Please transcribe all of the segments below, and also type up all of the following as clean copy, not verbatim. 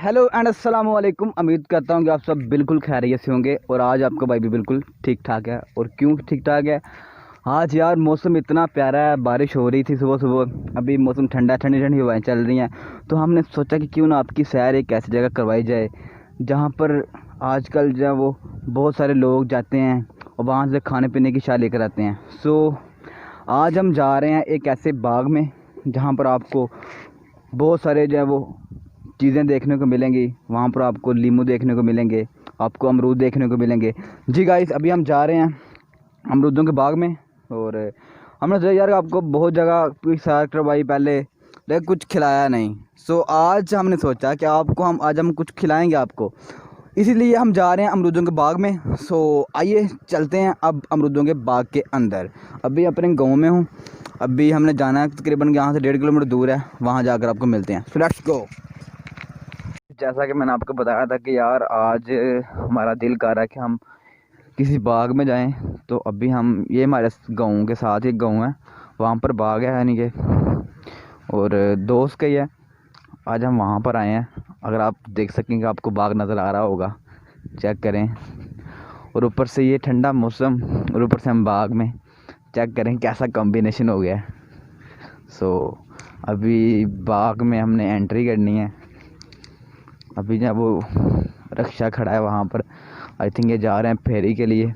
Hello and अस्सलाम वालेकुम। उम्मीद करता हूँ कि आप सब बिल्कुल खैरियत से होंगे और आज आपका भाई भी बिल्कुल ठीक ठाक है। और क्यों ठीक ठाक है? आज यार मौसम इतना प्यारा है, बारिश हो रही थी सुबह सुबह, अभी मौसम ठंडा, ठंडी ठंडी हवाएं चल रही हैं। तो हमने सोचा कि क्यों ना आपकी सैर एक ऐसी जगह करवाई जाए जहाँ पर आजकल जो है वो बहुत सारे लोग जाते हैं और वहाँ से खाने पीने की चाय लेकर आते हैं। आज हम जा रहे हैं एक ऐसे बाग में जहाँ पर आपको बहुत सारे जो है वो चीज़ें देखने को मिलेंगी। वहाँ पर आपको लीमू देखने को मिलेंगे, आपको अमरूद देखने को मिलेंगे। जी गाइस, अभी हम जा रहे हैं अमरूदों के बाग में। और हमने सोचा यार आपको बहुत जगह की सैर करवाई पहले, लेकिन कुछ खिलाया नहीं। आज हमने सोचा कि आज हम कुछ खिलाएंगे आपको, इसीलिए हम जा रहे हैं अमरूदों के बाग में। आइए चलते हैं अब अमरूदों के बाग के अंदर। अभी अपने गाँव में हूँ, अभी हमने जाना है तकरीबन यहाँ से 1.5 किलोमीटर दूर है, वहाँ जाकर आपको मिलते हैं। So let's go. जैसा कि मैंने आपको बताया था कि यार आज हमारा दिल कर रहा है कि हम किसी बाग में जाएं। तो अभी हम ये हमारे गाँव के साथ एक गाँव है, वहाँ पर बाग है यानी कि, और दोस्त का ही है। आज हम वहाँ पर आए हैं। अगर आप देख सकेंगे, आपको बाग नज़र आ रहा होगा, चेक करें। और ऊपर से ये ठंडा मौसम और ऊपर से हम बाग में, चेक करें कैसा कॉम्बिनेशन हो गया है। अभी बाग में हमने एंट्री करनी है। अभी जब वो रिक्शा खड़ा है वहाँ पर, आई थिंक ये जा रहे हैं फेरी के लिए।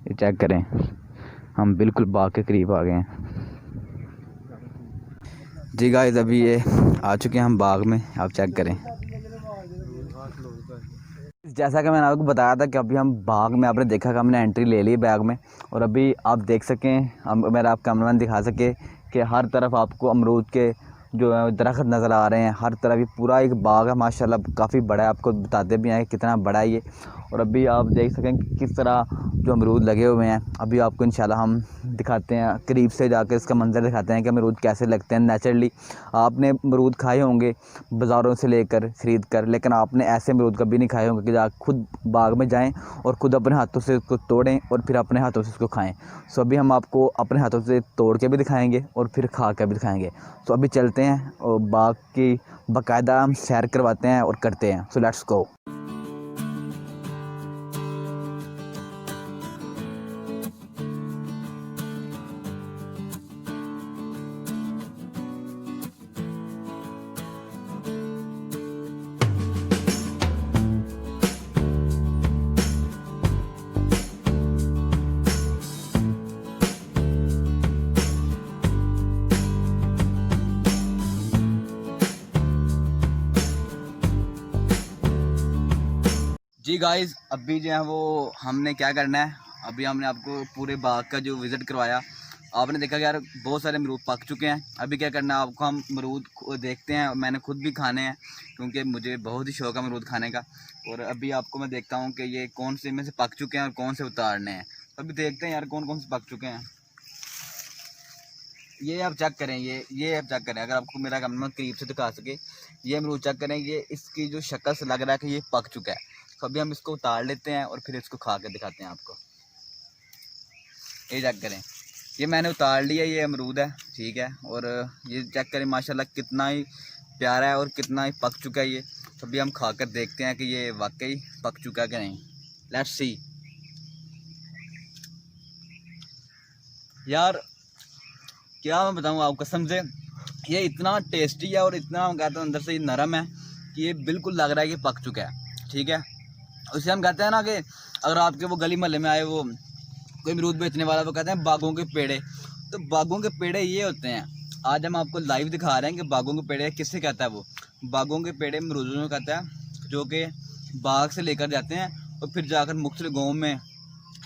ये चेक करें, हम बिल्कुल बाग के करीब आ गए हैं। जी गाइस, अभी ये आ चुके हैं हम बाग में, आप चेक करें। जैसा कि मैंने आपको बताया था कि अभी हम बाग में, आपने देखा कि हमने एंट्री ले ली बाग में। और अभी आप देख सकें, मेरा आप कैमरामैन दिखा सके कि हर तरफ आपको अमरूद के जो दरख्त नज़र आ रहे हैं। हर तरफ ये पूरा एक बाग है, माशाल्लाह काफ़ी बड़ा है। आपको बताते भी हैं कि कितना बड़ा है ये। और अभी आप देख सकें कि किस तरह जो अमरूद लगे हुए हैं। अभी आपको इंशाल्लाह हम दिखाते हैं, करीब से जाकर इसका मंज़र दिखाते हैं कि अमरूद कैसे लगते हैं नेचुरली। आपने अमरूद खाए होंगे बाज़ारों से लेकर ख़रीद कर, लेकिन आपने ऐसे अमरूद कभी नहीं खाए होंगे कि आप खुद बाग में जाएं और ख़ुद अपने हाथों से उसको तोड़ें और फिर अपने हाथों से उसको खाएं। अभी हम आपको अपने हाथों से तोड़ के भी दिखाएंगे और फिर खा के भी दिखाएंगे। अभी चलते हैं और बाग की बाकायदा हम सैर करवाते हैं और करते हैं। Let's go. जी गाइस, अभी जो है वो हमने क्या करना है, अभी हमने आपको पूरे बाग का जो विज़िट करवाया। आपने देखा कि यार बहुत सारे अमरूद पक चुके हैं। अभी क्या करना है, आपको हम अमरूद देखते हैं। मैंने खुद भी खाने हैं क्योंकि मुझे बहुत ही शौक़ है अमरूद खाने का। और अभी आपको मैं देखता हूँ कि ये कौन से में से पक चुके हैं और कौन से उतारने हैं। अभी देखते हैं यार कौन कौन से पक चुके हैं। ये आप चेक करें, ये आप चेक करें। अगर आपको मेरा कैमरा करीब से दिखा सके, ये अमरूद चेक करें, ये इसकी जो शक्ल से लग रहा है कि ये पक चुका है। तो अभी हम इसको उतार लेते हैं और फिर इसको खा के दिखाते हैं आपको। ये चेक करें, ये मैंने उतार लिया, ये अमरूद है, ठीक है। और ये चेक करें माशाल्लाह कितना ही प्यारा है और कितना ही पक चुका है ये। तो अभी हम खा कर देखते हैं कि ये वाकई पक चुका है कि नहीं। Let's see. यार क्या मैं बताऊँ आपको, कसम से ये इतना टेस्टी है और इतना कहते हैं अंदर से ये नरम है कि ये बिल्कुल लग रहा है कि पक चुका है, ठीक है। उसे हम कहते हैं ना कि अगर आपके वो गली मोहल्ले में आए वो कोई अमरूद बेचने वाला, वो कहते हैं बागों के पेड़े। तो बागों के पेड़े ये होते हैं। आज हम आपको लाइव दिखा रहे हैं कि बागों के पेड़े किससे कहता है। वो बागों के पेड़े अमरूदों में कहता है, जो कि बाग से लेकर जाते हैं और फिर जाकर मुख्तलिफ गाँव में,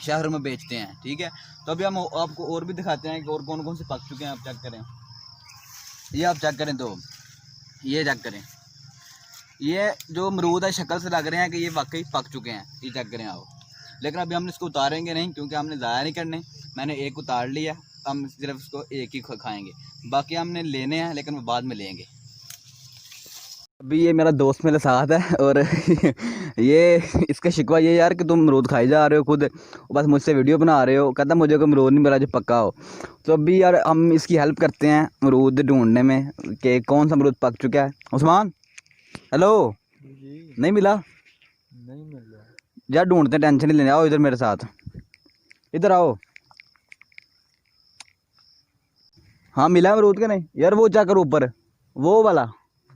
शहरों में बेचते हैं, ठीक है। तो अभी हम आपको और भी दिखाते हैं कि और कौन कौन से पक चुके हैं। आप चेक करें, ये आप चेक करें, तो ये चेक करें, ये जो अमरूद है शक्ल से लग रहे हैं कि ये वाकई पक चुके हैं। ये चेक करें आप। लेकिन अभी हम इसको उतारेंगे नहीं क्योंकि हमने ज़ाया नहीं करने। मैंने एक उतार लिया, हम सिर्फ इसको एक ही खाएंगे, बाकी हमने लेने हैं लेकिन वो बाद में लेंगे। अभी ये मेरा दोस्त मेरे साथ है और ये इसका शिकवा ये यार कि तुम अमरूद खाई जा रहे हो खुद, बस मुझसे वीडियो बना रहे हो, कहता मुझे कोई अमरूद नहीं मिला जो पक्का हो। तो अभी यार हम इसकी हेल्प करते हैं अमरूद ढूंढने में कि कौन सा अमरूद पक चुका है। उस्मान हेलो जी नहीं मिला? नहीं मिल रहा। यार ढूंढते हैं, टेंशन नहीं लेने, आओ इधर मेरे साथ, इधर आओ। हाँ मिला अमरूद के नहीं यार? वो चेक करो ऊपर, वो वाला,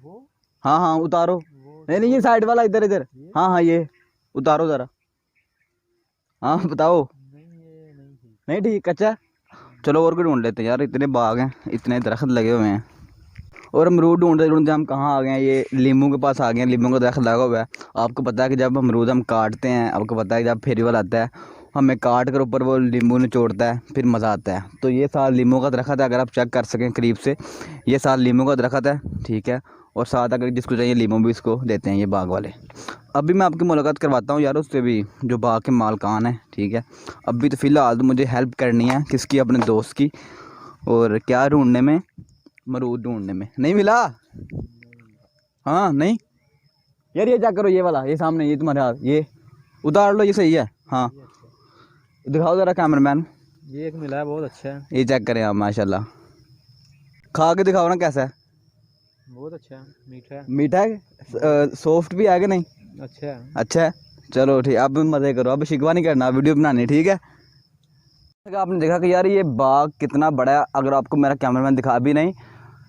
वो हाँ हाँ उतारो। वो नहीं ये साइड वाला, इधर इधर, हाँ हाँ ये उतारो ज़रा। हाँ बताओ। नहीं, ये नहीं थी। नहीं ठीक, कच्चा है? चलो और कोई ढूंढ लेते हैं यार, इतने बाग हैं, इतने दरख्त लगे हुए हैं। और अमरूद ढूंढते ढूंढते हम कहाँ आ गए हैं, ये लीमू के पास आ गए हैं। लीमू का दरख्त लगा हुआ है। आपको पता है कि जब अमरूद हम काटते हैं, आपको पता है कि जब फेरी वाला आता है, हमें काट कर ऊपर वो लीमू निचोड़ता है, फिर मज़ा आता है। तो ये साल लीमू का दरख्त है, अगर आप चेक कर सकें करीब से, ये साल लीमू का दरख्त है, ठीक है। और साथ अगर जिसको चाहिए लीमू भी इसको देते हैं ये बाग वाले। अभी मैं आपकी मुलाकात करवाता हूँ यार उससे भी, जो बाग के मालकान है, ठीक है। अभी तो फ़िलहाल तो मुझे हेल्प करनी है किसकी, अपने दोस्त की। और क्या ढूंढने में? अमरूद ढूंढने में। नहीं मिला? हाँ नहीं यार, ये चेक करो, ये वाला, ये सामने, ये तुम्हारे हाथ, ये उतार लो, ये सही है। हाँ ये अच्छा। दिखाओ ज़रा कैमरामैन। ये एक मिला है, बहुत अच्छा है। ये चेक करें आप, माशाल्लाह। खा के दिखाओ ना कैसा है। बहुत अच्छा है, मीठा है। मीठा है? सॉफ्ट भी है कि नहीं? अच्छा है। अच्छा है, चलो ठीक। अब मज़े करो, अब शिकवा नहीं करना, वीडियो बनानी, ठीक है। आपने देखा कि यार ये बाग कितना बड़ा है, अगर आपको मेरा कैमरामैन दिखा भी नहीं,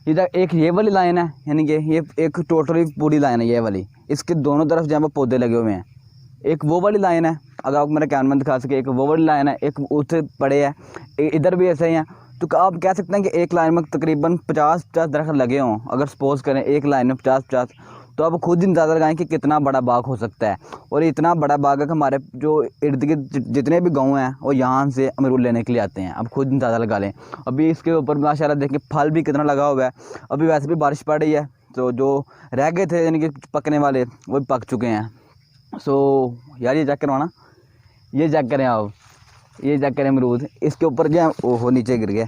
इधर एक ये वाली लाइन है, यानी कि ये एक टोटली पूरी लाइन है ये वाली, इसके दोनों तरफ जहाँ पर पौधे लगे हुए हैं। एक वो वाली लाइन है, अगर आपको मेरा कैमरामैन दिखा सके, एक वो वाली लाइन है, एक उससे पड़े है, इधर भी ऐसे ही हैं। तो आप कह सकते हैं कि एक लाइन में तकरीबन 50 दरख्त लगे हों। अगर सपोज़ करें एक लाइन में 50, तो आप खुद ही अंदाज़ा लगाएं कि कितना बड़ा बाग हो सकता है। और इतना बड़ा बाग है कि हमारे जो इर्द गिर्द जितने भी गाँव हैं वो यहाँ से अमरूद लेने के लिए आते हैं। आप खुद अंदाज़ा लगा लें। अभी इसके ऊपर माशाल्लाह देखें फल भी कितना लगा हुआ है। अभी वैसे भी बारिश पड़ रही है, तो जो रह गए थे यानी कि पकने वाले, वो भी पक चुके हैं। सो यार ये चेक करवाना, ये चेक करें आप, ये चेक करें अमरूद। इसके ऊपर जो है, ओहो नीचे गिर गया।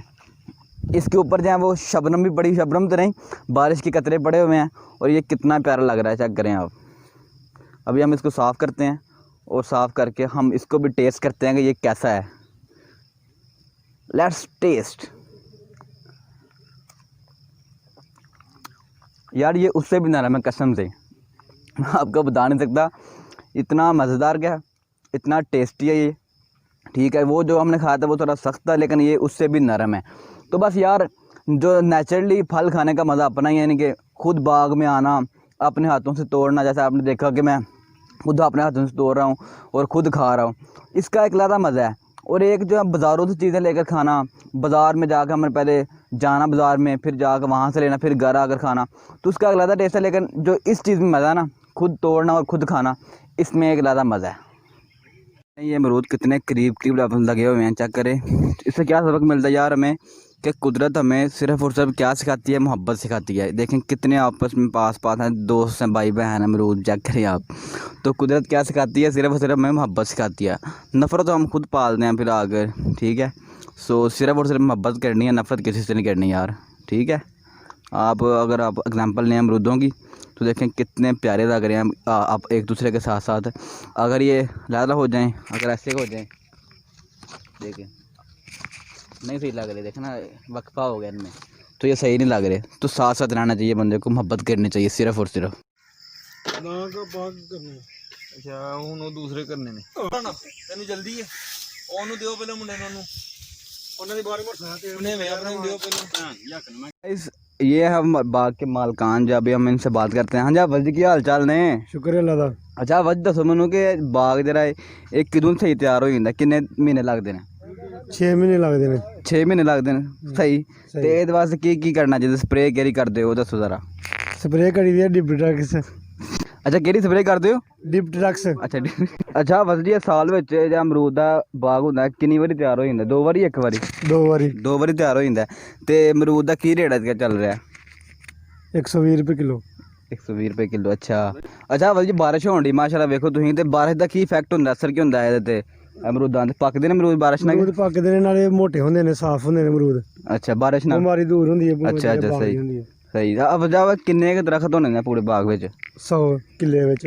इसके ऊपर जो है वो शबनम भी पड़ी, शबनम तो नहीं, बारिश के कतरे पड़े हुए हैं। और ये कितना प्यारा लग रहा है, चेक करें आप। अभी हम इसको साफ़ करते हैं, और साफ़ करके हम इसको भी टेस्ट करते हैं कि ये कैसा है। Let's test. यार ये उससे भी नरम है कसम से, मैं आपको बता नहीं सकता, इतना मज़ेदार क्या, इतना टेस्टी है ये, ठीक है। वो जो हमने खाया था वो थोड़ा सख्त था, लेकिन ये उससे भी नरम है। तो बस यार जो नेचुरली फल खाने का मज़ा अपना ही है, यानी कि खुद बाग में आना, अपने हाथों से तोड़ना, जैसा आपने देखा कि मैं खुद अपने हाथों से तोड़ रहा हूँ और ख़ुद खा रहा हूँ, इसका एक अलग मज़ा है। और एक जो है बाज़ारों से चीज़ें लेकर खाना, बाज़ार में जाकर हमें पहले जाना बाज़ार में, फिर जाकर वहाँ से लेना, फिर घर आकर खाना, तो उसका अलग टेस्ट है। लेकिन जो इस चीज़ में मज़ा है ना, खुद तोड़ना और ख़ुद खाना, इसमें एक अलग मज़ा है। ये अमरूद कितने करीब करीब लगे हुए हैं, चेक करें। इससे क्या सबक मिलता है यार हमें, कि कुदरत हमें सिर्फ़ और सिर्फ क्या सिखाती है, मोहब्बत सिखाती है। देखें कितने आपस में पास हैं, दोस्त हैं, भाई बहन अमरूद, चेक करें आप। तो कुदरत क्या सिखाती है, सिर्फ़ और सिर्फ हमें मोहब्बत सिखाती है। नफ़रत तो हम खुद पालते हैं फिर आकर, ठीक है। सो सिर्फ़ और सिर्फ मोहब्बत करनी है, नफ़रत किसी से नहीं करनी यार, ठीक है। आप अगर आप एग्ज़ाम्पल लें अमरूदों की, तो देखें कितने प्यारे लग रहे हैं आप एक दूसरे के साथ साथ। अगर ये लाला हो जाएं, अगर ऐसे हो जाएं, देखें नहीं सही लग रहे, देखें ना वक्फा हो गया इनमें, तो ये सही नहीं लग रहे। तो साथ साथ रहना चाहिए, बंदे को मोहब्बत करनी चाहिए सिर्फ़ और सिर्फ। अच्छा हूँ दूसरे करने ने तेन जल्दी है ओनू दियो पहले मुंडे नू ये हम बाग के मालकान जो, अभी हम इनसे बात करते हैं। हाँ जी अव्वल जी, क्या हाल चाल ने? शुक्र है अल्लाह दा। अच्छा अव्वल जी दसो मैनू कि बाग जरा एक किदों सही तैयार हो जाता, किन्ने महीने लगते हैं? 6 महीने लगते हैं। 6 महीने लगते हैं, सही। तो ये वास्ते की करना चाहिए, स्प्रे केरी करते हो दसो ज़रा। स्प्रे करी दी है डिप ड्रग्स। अच्छा केरी स्प्रे करते हो? Dip drugs. अच्छा अच्छा बस जी साल में जो अमरूद का बाग होंगे कितनी बारी तैयार हो जाता? 2 बारी 1 बारी? 2 बारी। 2 बारी तैयार हो जाता है। तो अमरूद का की रेट है चल रहा है? 120 रुपये किलो। 120 रुपये किलो, अच्छा। अच्छा बस जी बारिश होने डी माशाल्लाह, वेखो तुसीं ते बारिश का की इफेक्ट होंदा, असर की होंदा है ते अमरूदां ते? पकदे ने अमरूद बारिश नाल? अमरूद पकदे ने, नाले मोटे होंदे ने, साफ होंदे ने अमरूद। अच्छा बारिश नाल बीमारी दूर होंदी है। अच्छा अच्छा सही सही। अब जाओ किन्ने के दरख्त होने ने पूरे बाग विच? 100 किले विच।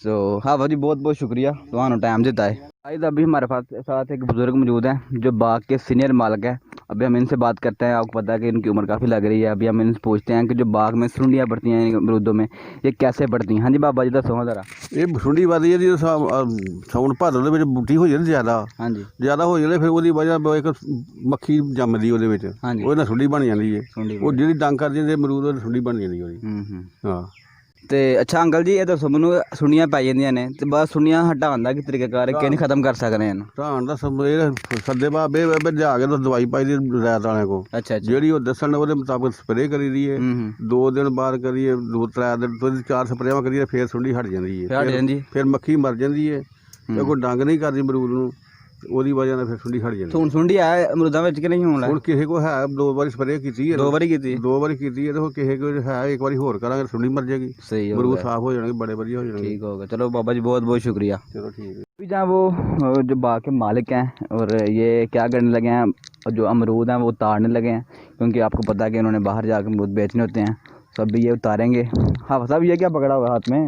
सो हाँ भाजी बहुत बहुत शुक्रिया तुम्हारा टाइम देता है. गाइस अभी हमारे पास साथ एक बुजुर्ग मौजूद हैं जो बाग के सीनियर मालिक हैं. अभी हम इनसे बात करते हैं. आपको पता है कि इनकी उम्र काफ़ी लग रही है. अभी हम इनसे पूछते हैं कि जो बाग में सुंडियाँ बढ़ती हैं अमरूदों में ये कैसे बढ़ती हैं. हाँ जी बाबा जी दसो ज़रा. ਇਹ ਸੁੰਡੀ ਵੱਧਦੀ ਹੈ ਜੀ ਸਾਉਣ ਭਾਦੋ ਦੇ ਵਿੱਚ ਬੂਟੀ ਹੋ ਜਾਂਦੀ ਜ਼ਿਆਦਾ हाँ जी ਹੋ ਜਾਂਦੇ ਫਿਰ ਉਹਦੀ ਵਜ੍ਹਾ ਨਾਲ ਇੱਕ ਮੱਖੀ ਜੰਮਦੀ ਉਹਦੇ ਵਿੱਚ ਹਾਂਜੀ। ਉਹਦੇ ਨਾਲ ਸੁੰਡੀ ਬਣ ਜਾਂਦੀ ਹੈ सुंडी ਉਹ ਜਿਹੜੀ ਡੰਗ ਕਰ ਜਾਂਦੀ ਅਮਰੂਦ ਉਹਦੀ ਸੁੰਡੀ ਬਣ ਜਾਂਦੀ ਉਹਦੀ ਹਾਂ ਤੇ ਅੱਛਾ ਅੰਕਲ ਜੀ ਇਹ ਦੱਸੋ ਮੈਨੂੰ ਸੁੰਡੀਆਂ ਪੈ ਜਾਂਦੀਆਂ ਨੇ ਤੇ ਬਸ ਸੁੰਡੀਆਂ ਹਟਾਉਣ ਦਾ ਕੀ ਤਰੀਕਾਕਾਰ ਹੈ ਕਿਵੇਂ ਖਤਮ ਕਰ ਸਕਦੇ ਹਨ. ਧਾਨ ਦਾ ਸੱਦੇ ਬਾਬੇ ਲਿਆ ਕੇ ਤਾਂ ਦਵਾਈ ਪਾਈ ਦੀ ਰੈਤ ਵਾਲਿਆਂ ਕੋ ਅੱਛਾ ਅੱਛਾ ਜਿਹੜੀ ਉਹ ਦੱਸਣ ਉਹਦੇ ਮੁਤਾਬਕ ਸਪਰੇਅ ਕਰੀ ਦੀ ਹੈ 2 ਦਿਨ ਬਾਅਦ ਕਰੀਏ 2-3 ਦਿਨ ਤੋਂ 4 ਸਪਰੇਆਂ ਕਰੀਏ ਫਿਰ ਸੁੰਡੀ ਹਟ ਜਾਂਦੀ ਹੈ ਹਟ ਜਾਂਦੀ ਫਿਰ ਮੱਖੀ ਮਰ ਜਾਂਦੀ ਹੈ ਤੇ ਕੋਈ ਡੰਗ ਨਹੀਂ ਕਰਦੀ ਅਮਰੂਦ ਨੂੰ ਉਹਦੀ ਵਜ੍ਹਾ ਨਾਲ ਫਿਰ ਸੁੰਡੀ ਹਟ ਜਾਂਦੀ ਹੁਣ ਸੁੰਡੀ ਆ ਅਮਰੂਦਾਂ ਵਿੱਚ ਕਿ ਨਹੀਂ ਹੋਣ ਲੱਗ ਹੁਣ ਕਿਸੇ ਕੋ ਹੈ 2 ਵਾਰੀ ਸਪਰੇਅ ਕੀਤੀ ਹੈ 2 ਵਾਰੀ ਕੀਤੀ 2 ਵਾਰੀ ਕੀਤੀ ਹੈ ਤੇ ਹੁਣ ਕਿਸੇ ਕੋ ਹੈ ਇੱਕ ਵਾਰੀ ਹੋਰ ਕਰਾਂਗੇ ਸੁੰਡੀ ਮਰ ਜਾਏਗੀ सही हो ਅਮਰੂਦ गया ਸਾਫ਼ ਹੋ ਜਾਣਗੇ ਬੜੇ ਵਧੀਆ ਹੋ ਜਾਣਗੇ ठीक होगा. चलो बाबा जी बहुत बहुत शुक्रिया. ਚਲੋ ਠੀਕ ਹੈ अभी जहाँ वो जो बाग के मालिक हैं और ये क्या करने लगे हैं और जो अमरूद हैं वो उतारने लगे हैं क्योंकि आपको पता है कि इन्होंने बाहर जाकर अमरूद बेचने होते हैं. तो अभी ये उतारेंगे. हाँ साहब ये क्या पकड़ा हुआ है हाथ में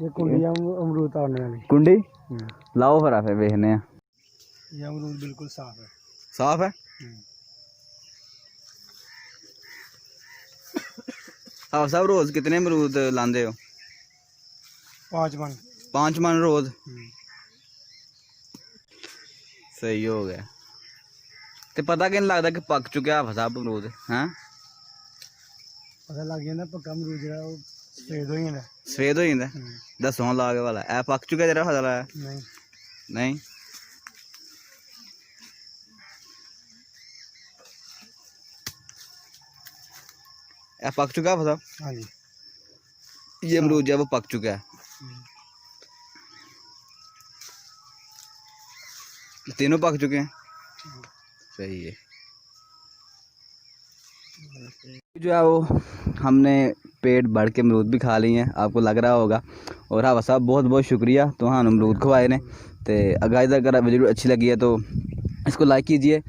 ये कुंडी अमरूद उतारने वाली. कुंडी लाओ फिर आप देखने हैं. ये अमरूद बिल्कुल साफ है. साफ है. हाँ साहब रोज़ कितने अमरूद लाते हो. 5 मन. 5 मन रोज़. सही हो गया. तो पता कि नहीं लगता कि पक चुका है साहब अमरूद हैं पता लग जाता पक्का अमरूद जो सफेद हो जाता. सफेद हो जाता है. दसों लागे वाला है पक चुका जरा पता लगा नहीं नहीं. पक चुका है साहब. हाँ जी. ये अमरूद जो है वो पक चुका है. तीनों पक चुके हैं. सही है. जो है वो हमने पेट भर के अमरूद भी खा लिए हैं आपको लग रहा होगा. और हाँ साहब बहुत बहुत शुक्रिया तो हाँ अमरूद खवाए ने. तो अगर वीडियो अच्छी लगी है तो इसको लाइक कीजिए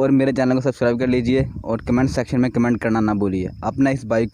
और मेरे चैनल को सब्सक्राइब कर लीजिए और कमेंट सेक्शन में कमेंट करना ना भूलिए. अपना इस बाइक